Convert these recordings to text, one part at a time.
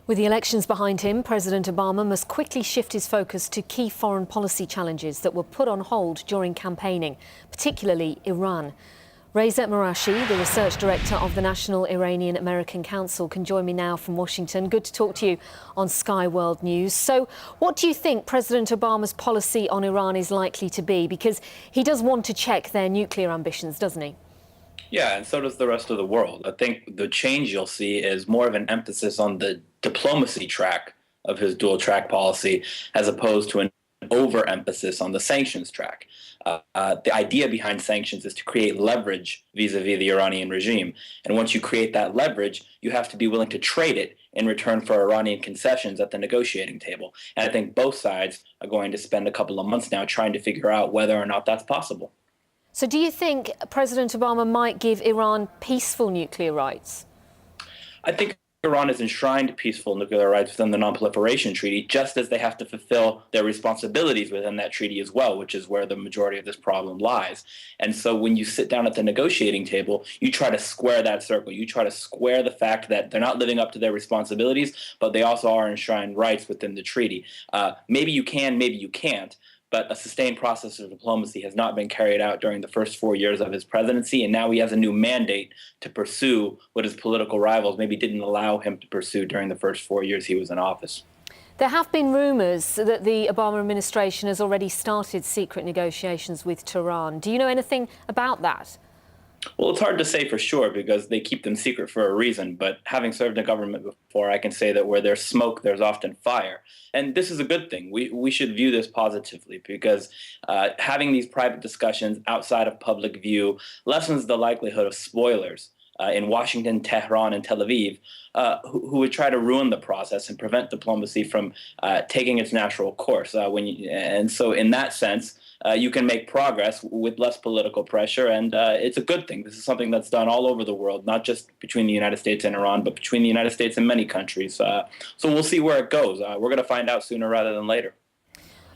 With the elections behind him, President Obama must quickly shift his focus to key foreign policy challenges that were put on hold during campaigning, particularly Iran. Reza Marashi, the research director of the National Iranian-American Council, can join me now from Washington. Good to talk to you on Sky World News. So what do you think President Obama's policy on Iran is likely to be? Because he does want to check their nuclear ambitions, doesn't he? Yeah, and so does the rest of the world. I think the change you'll see is more of an emphasis on the diplomacy track of his dual track policy as opposed to an overemphasis on the sanctions track. The idea behind sanctions is to create leverage vis-a-vis the Iranian regime. And once you create that leverage, you have to be willing to trade it in return for Iranian concessions at the negotiating table. And I think both sides are going to spend a couple of months now trying to figure out whether or not that's possible. So do you think President Obama might give Iran peaceful nuclear rights? I think Iran has enshrined peaceful nuclear rights within the Non-Proliferation Treaty, just as they have to fulfill their responsibilities within that treaty as well, which is where the majority of this problem lies. And so when you sit down at the negotiating table, you try to square that circle. You try to square the fact that they're not living up to their responsibilities, but they also are enshrined rights within the treaty. Maybe you can, maybe you can't. But a sustained process of diplomacy has not been carried out during the first 4 years of his presidency, and now he has a new mandate to pursue what his political rivals maybe didn't allow him to pursue during the first 4 years he was in office. There have been rumours that the Obama administration has already started secret negotiations with Tehran. Do you know anything about that? Well, it's hard to say for sure because they keep them secret for a reason. But having served in government before, I can say that where there's smoke, there's often fire. And this is a good thing. We should view this positively because having these private discussions outside of public view lessens the likelihood of spoilers in Washington, Tehran, and Tel Aviv who would try to ruin the process and prevent diplomacy from taking its natural course. And so in that sense, you can make progress with less political pressure, and it's a good thing. This is something that's done all over the world, not just between the United States and Iran, but between the United States and many countries. So we'll see where it goes. We're going to find out sooner rather than later.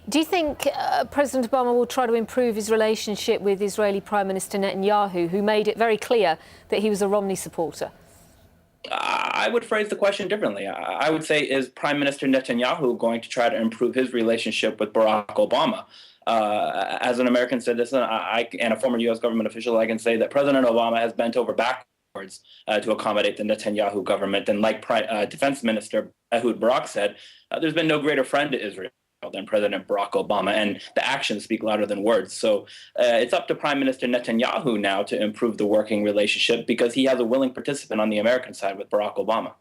Do you think President Obama will try to improve his relationship with Israeli Prime Minister Netanyahu, who made it very clear that he was a Romney supporter? I would phrase the question differently. I would say, is Prime Minister Netanyahu going to try to improve his relationship with Barack Obama? As an American citizen and a former U.S. government official, I can say that President Obama has bent over backwards to accommodate the Netanyahu government. And like Defense Minister Ehud Barak said, there's been no greater friend to Israel than President Barack Obama, and the actions speak louder than words. So it's up to Prime Minister Netanyahu now to improve the working relationship because he has a willing participant on the American side with Barack Obama.